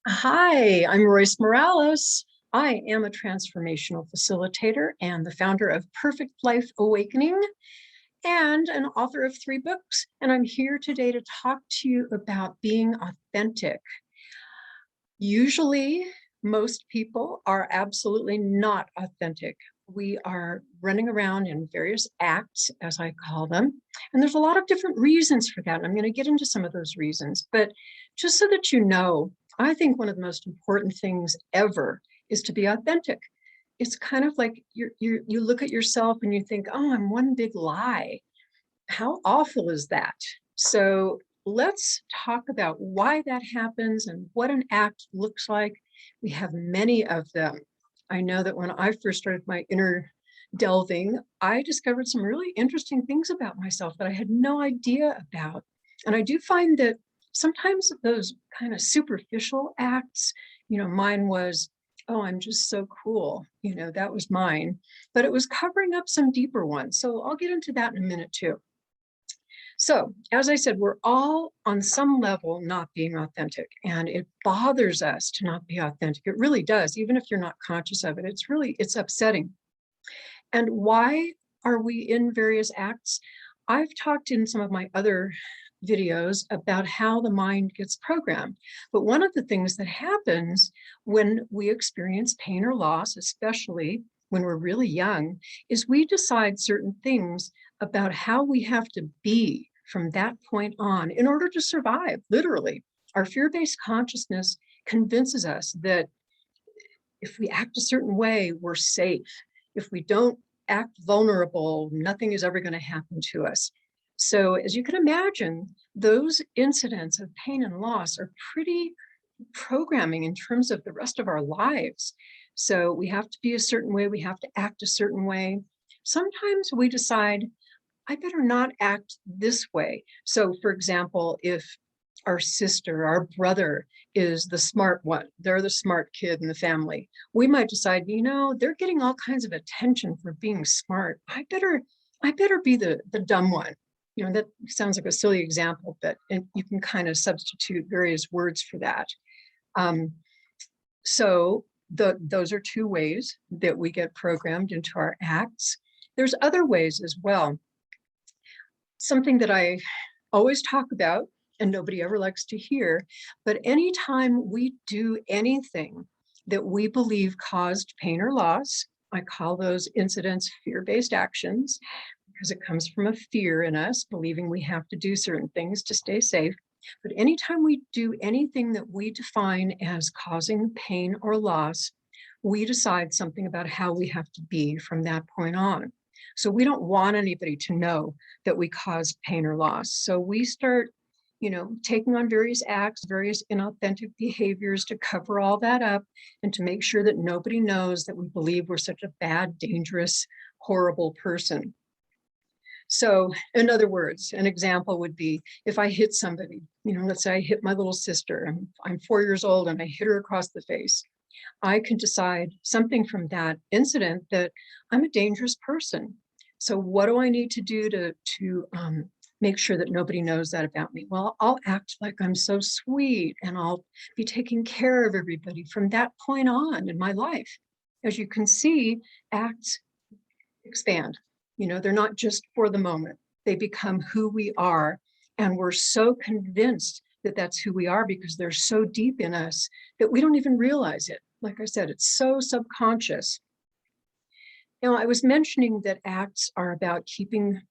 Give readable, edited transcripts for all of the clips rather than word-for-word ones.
Hi, I'm Royce Morales. I am a transformational facilitator and the founder of Perfect Life Awakening and an author of 3 books. And I'm here today to talk to you about being authentic. Usually, most people are absolutely not authentic. We are running around in various acts, as I call them. And there's a lot of different reasons for that. I'm going to get into some of those reasons. But just so that you know, I think one of the most important things ever is to be authentic. It's kind of like you look at yourself and you think, oh, I'm one big lie. How awful is that? So let's talk about why that happens and what an act looks like. We have many of them. I know that when I first started my inner delving, I discovered some really interesting things about myself that I had no idea about. And I do find that sometimes those kind of superficial acts, mine was, oh, I'm just so cool. That was mine, but it was covering up some deeper ones. So I'll get into that in a minute too. So, as I said, we're all on some level not being authentic, and it bothers us to not be authentic. It really does, even if you're not conscious of it. It's upsetting. And why are we in various acts? I've talked in some of my other videos about how the mind gets programmed. But one of the things that happens when we experience pain or loss, especially when we're really young, is we decide certain things about how we have to be from that point on in order to survive, literally. Our fear-based consciousness convinces us that if we act a certain way, we're safe. If we don't act vulnerable, nothing is ever going to happen to us. So as you can imagine, those incidents of pain and loss are pretty programming in terms of the rest of our lives. So we have to be a certain way, we have to act a certain way. Sometimes we decide, I better not act this way. So for example, if our sister, our brother is the smart one, they're the smart kid in the family, we might decide, they're getting all kinds of attention for being smart. I better be the dumb one. That sounds like a silly example, but you can kind of substitute various words for that. So those are 2 ways that we get programmed into our acts. There's other ways as well. Something that I always talk about and nobody ever likes to hear, but anytime we do anything that we believe caused pain or loss, I call those incidents fear-based actions because it comes from a fear in us, believing we have to do certain things to stay safe. But anytime we do anything that we define as causing pain or loss, we decide something about how we have to be from that point on. So we don't want anybody to know that we caused pain or loss. So we start, taking on various acts, various inauthentic behaviors to cover all that up and to make sure that nobody knows that we believe we're such a bad, dangerous, horrible person. So in other words, an example would be if I hit somebody, let's say I hit my little sister, I'm 4 years old and I hit her across the face. I can decide something from that incident that I'm a dangerous person. So what do I need to do to make sure that nobody knows that about me? Well, I'll act like I'm so sweet and I'll be taking care of everybody from that point on in my life. As you can see, acts expand. They're not just for the moment. They become who we are. And we're so convinced that that's who we are because they're so deep in us that we don't even realize it. Like I said, it's so subconscious. Now, I was mentioning that acts are about keeping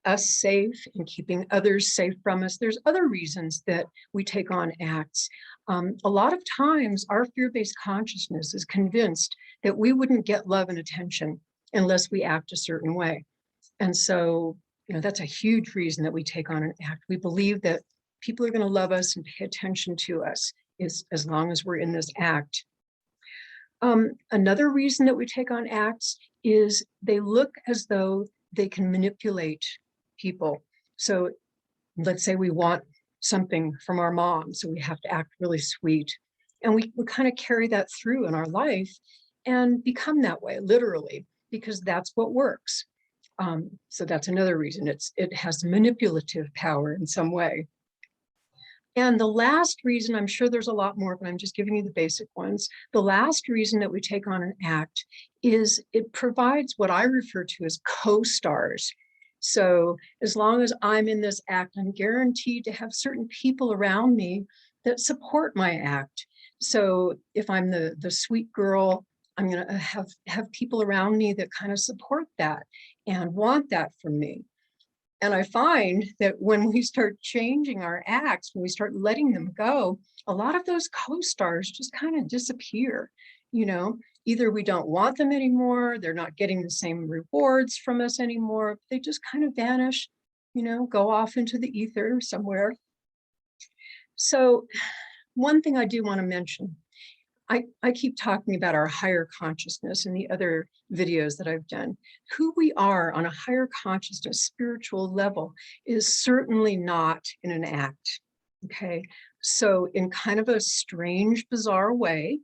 us safe and keeping others safe from us. There's other reasons that we take on acts. A lot of times, our fear-based consciousness is convinced that we wouldn't get love and attention unless we act a certain way. And so, that's a huge reason that we take on an act. We believe that people are going to love us and pay attention to us as long as we're in this act. Another reason that we take on acts is they look as though they can manipulate people. So let's say we want something from our mom, so we have to act really sweet. And we kind of carry that through in our life and become that way, literally, because that's what works. So that's another reason. It has manipulative power in some way. And the last reason, I'm sure there's a lot more, but I'm just giving you the basic ones. The last reason that we take on an act is it provides what I refer to as co-stars. So as long as I'm in this act, I'm guaranteed to have certain people around me that support my act. So if I'm the sweet girl, I'm going to have people around me that kind of support that and want that from me. And I find that when we start changing our acts, when we start letting them go, a lot of those co-stars just kind of disappear. Either we don't want them anymore, they're not getting the same rewards from us anymore, they just kind of vanish, go off into the ether somewhere. So one thing I do want to mention, I keep talking about our higher consciousness in the other videos that I've done. Who we are on a higher consciousness, spiritual level is certainly not in an act, okay? So in kind of a strange, bizarre way,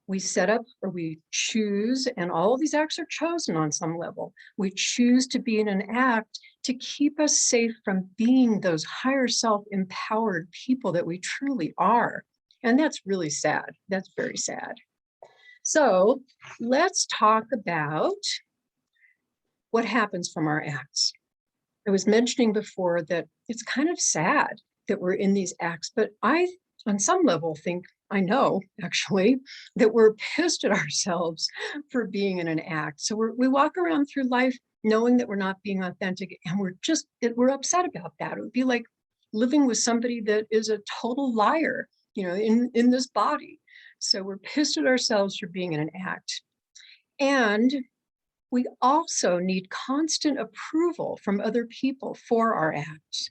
we set up or we choose, and all of these acts are chosen on some level. We choose to be in an act to keep us safe from being those higher self-empowered people that we truly are. And that's really sad. That's very sad. So let's talk about what happens from our acts. I was mentioning before that it's kind of sad that we're in these acts, but I, on some level, think, I know actually, that we're pissed at ourselves for being in an act. So we walk around through life knowing that we're not being authentic, and we're upset about that. It would be like living with somebody that is a total liar, in this body. So we're pissed at ourselves for being in an act. And we also need constant approval from other people for our acts.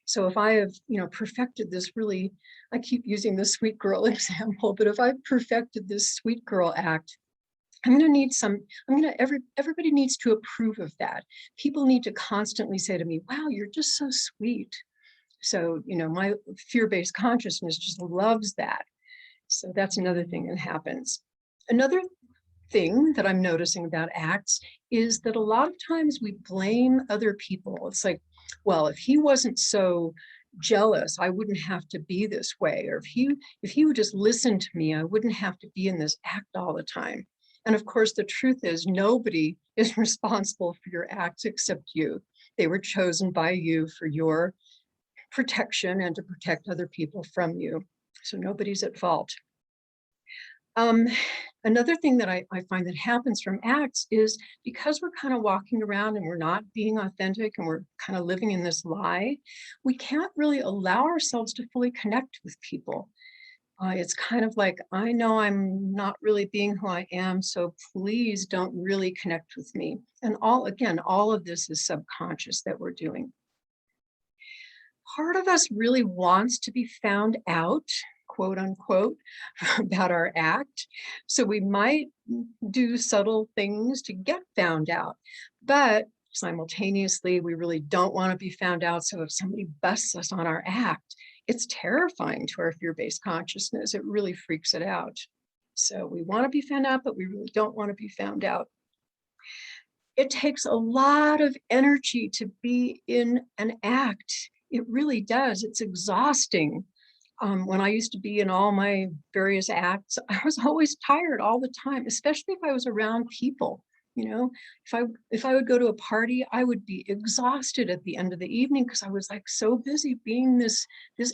So if I have, perfected this really, I keep using the sweet girl example, but if I've perfected this sweet girl act, everybody needs to approve of that. People need to constantly say to me, wow, you're just so sweet. So, my fear-based consciousness just loves that. So that's another thing that happens. Another thing that I'm noticing about acts is that a lot of times we blame other people. It's like, well, if he wasn't so jealous, I wouldn't have to be this way. Or if he would just listen to me, I wouldn't have to be in this act all the time. And of course, the truth is nobody is responsible for your acts except you. They were chosen by you for your protection and to protect other people from you. So nobody's at fault. Another thing that I find that happens from acts is because we're kind of walking around and we're not being authentic and we're kind of living in this lie, we can't really allow ourselves to fully connect with people. It's kind of like, I know I'm not really being who I am, so please don't really connect with me. And all of this is subconscious that we're doing. Part of us really wants to be found out, quote unquote, about our act. So we might do subtle things to get found out, but simultaneously, we really don't want to be found out. So if somebody busts us on our act, it's terrifying to our fear-based consciousness. It really freaks it out. So we want to be found out, but we really don't want to be found out. It takes a lot of energy to be in an act. It really does. It's exhausting. When I used to be in all my various acts, I was always tired all the time, especially if I was around people. If I would go to a party, I would be exhausted at the end of the evening because I was like so busy being this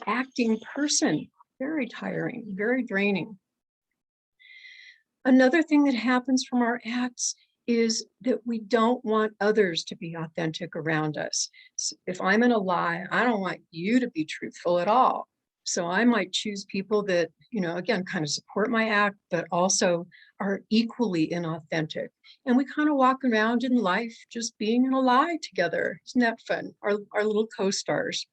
acting person. Very tiring, very draining. Another thing that happens from our acts is that we don't want others to be authentic around us. So if I'm in a lie, I don't want you to be truthful at all. So I might choose people that, again, kind of support my act, but also are equally inauthentic. And we kind of walk around in life just being in a lie together. Isn't that fun? Our little co-stars.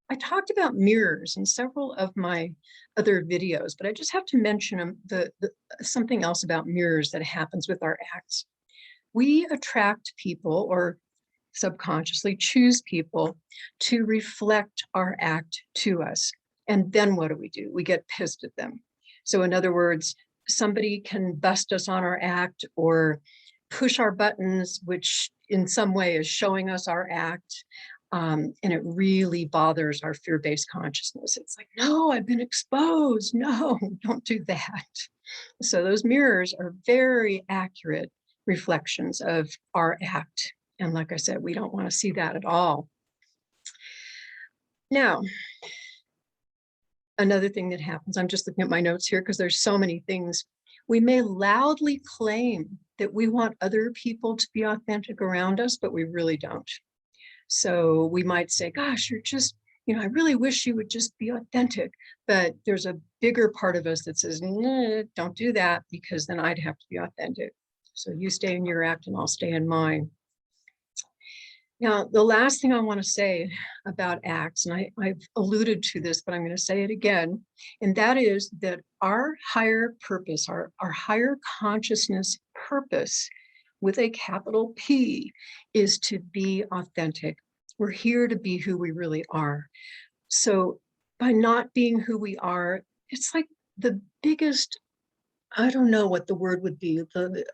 I talked about mirrors in several of my other videos, but I just have to mention something else about mirrors that happens with our acts. We attract people, or subconsciously choose people to reflect our act to us. And then what do? We get pissed at them. So in other words, somebody can bust us on our act or push our buttons, which in some way is showing us our act. And it really bothers our fear-based consciousness. It's like, no, I've been exposed. No, don't do that. So those mirrors are very accurate reflections of our act. And like I said, we don't want to see that at all. Now, another thing that happens, I'm just looking at my notes here because there's so many things. We may loudly claim that we want other people to be authentic around us, but we really don't. So we might say, gosh, you're just, I really wish you would just be authentic. But there's a bigger part of us that says, nah, don't do that, because then I'd have to be authentic. So you stay in your act and I'll stay in mine. Now, the last thing I want to say about acts, and I've alluded to this, but I'm going to say it again, and that is that our higher purpose, our higher consciousness purpose with a capital P is to be authentic. We're here to be who we really are. So by not being who we are, it's like the biggest, I don't know what the word would be, the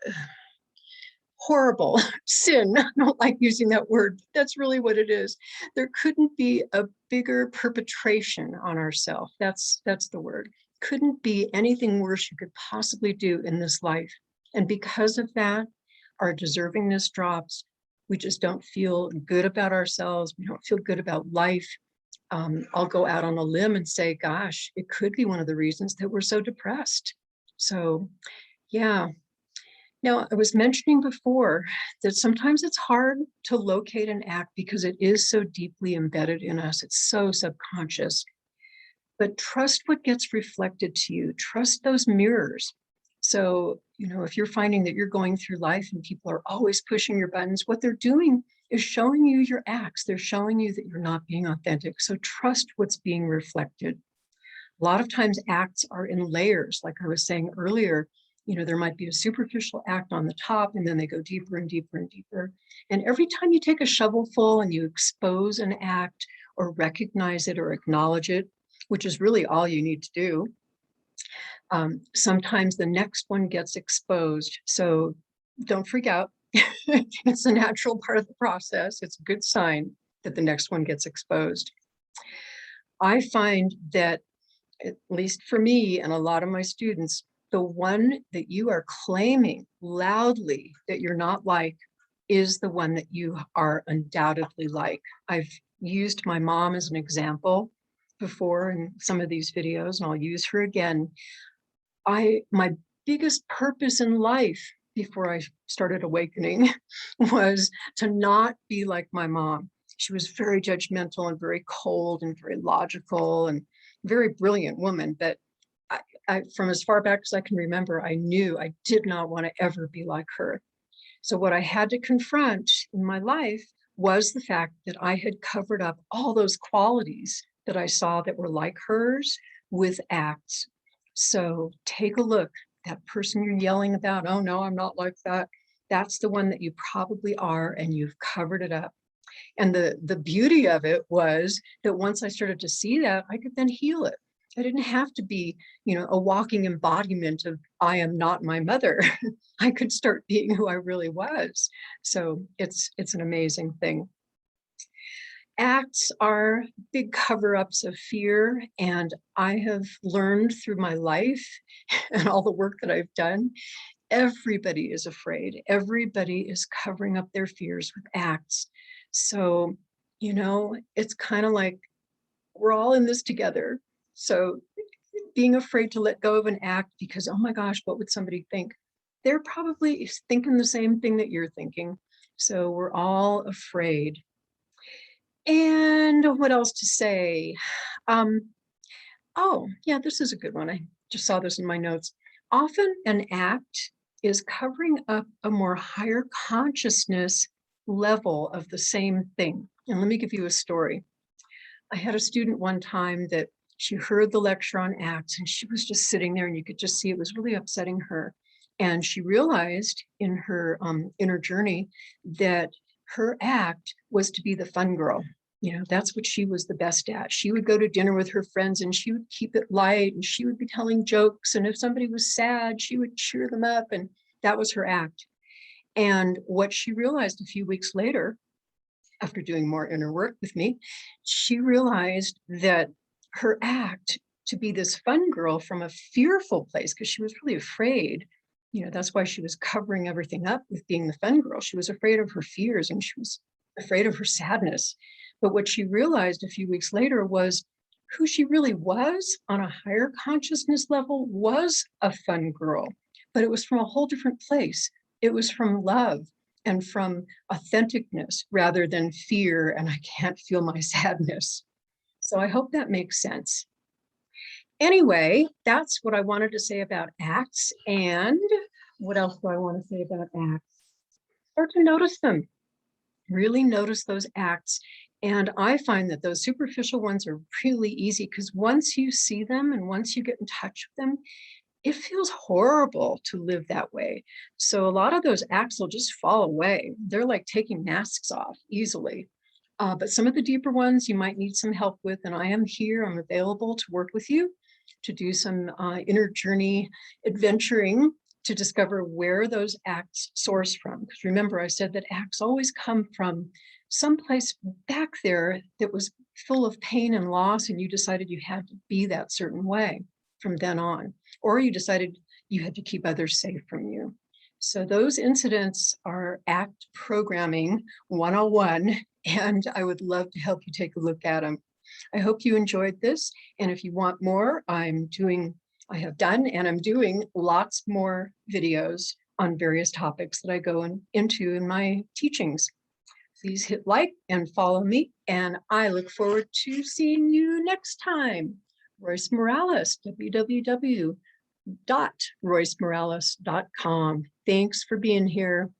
horrible sin. I don't like using that word, but that's really what it is. There couldn't be a bigger perpetration on ourselves. That's the word. Couldn't be anything worse you could possibly do in this life. And because of that, our deservingness drops. We just don't feel good about ourselves. We don't feel good about life. I'll go out on a limb and say, gosh, it could be one of the reasons that we're so depressed. So, yeah. Now, I was mentioning before that sometimes it's hard to locate an act because it is so deeply embedded in us. It's so subconscious. But trust what gets reflected to you. Trust those mirrors. So, if you're finding that you're going through life and people are always pushing your buttons, what they're doing is showing you your acts. They're showing you that you're not being authentic. So trust what's being reflected. A lot of times acts are in layers, like I was saying earlier. There might be a superficial act on the top, and then they go deeper and deeper and deeper. And every time you take a shovelful and you expose an act or recognize it or acknowledge it, which is really all you need to do, sometimes the next one gets exposed. So don't freak out. It's a natural part of the process. It's a good sign that the next one gets exposed. I find that, at least for me and a lot of my students, the one that you are claiming loudly that you're not like is the one that you are undoubtedly like. I've used my mom as an example before in some of these videos, and I'll use her again. My biggest purpose in life before I started awakening was to not be like my mom. She was very judgmental and very cold and very logical and very brilliant woman. But from as far back as I can remember, I knew I did not want to ever be like her. So what I had to confront in my life was the fact that I had covered up all those qualities that I saw that were like hers with acts. So take a look. That person you're yelling about, oh no, I'm not like that. That's the one that you probably are, and you've covered it up. And the beauty of it was that once I started to see that, I could then heal it. I didn't have to be, a walking embodiment of I am not my mother. I could start being who I really was. So it's an amazing thing. Acts are big cover-ups of fear, and I have learned through my life and all the work that I've done, everybody is afraid. Everybody is covering up their fears with acts. So, it's kind of like we're all in this together. So being afraid to let go of an act because, oh my gosh, what would somebody think? They're probably thinking the same thing that you're thinking. So we're all afraid. And what else to say? Oh, yeah, this is a good one. I just saw this in my notes. Often an act is covering up a more higher consciousness level of the same thing. And let me give you a story. I had a student one time that she heard the lecture on acts, and she was just sitting there, and you could just see it was really upsetting her. And she realized in her inner journey that her act was to be the fun girl. That's what she was the best at. She would go to dinner with her friends and she would keep it light, and she would be telling jokes. And if somebody was sad, she would cheer them up. And that was her act. And what she realized a few weeks later, after doing more inner work with me, she realized that her act to be this fun girl from a fearful place, because she was really afraid, that's why she was covering everything up with being the fun girl. She was afraid of her fears and she was afraid of her sadness. But what she realized a few weeks later was who she really was on a higher consciousness level was a fun girl, but it was from a whole different place. It was from love and from authenticness rather than fear and I can't feel my sadness. So I hope that makes sense. Anyway, that's what I wanted to say about acts. And what else do I want to say about acts? Start to notice them. Really notice those acts. And I find that those superficial ones are really easy because once you see them and once you get in touch with them, it feels horrible to live that way. So a lot of those acts will just fall away. They're like taking masks off easily. But some of the deeper ones you might need some help with, and I am here, I'm available to work with you to do some inner journey adventuring to discover where those acts source from. Because remember, I said that acts always come from someplace back there that was full of pain and loss, and you decided you had to be that certain way from then on, or you decided you had to keep others safe from you. So those incidents are act programming 101, and I would love to help you take a look at them. I hope you enjoyed this, and if you want more, I have done and I'm doing lots more videos on various topics that I go into in my teachings. Please hit like and follow me, and I look forward to seeing you next time. Royce Morales, www.roycemorales.com. Thanks for being here.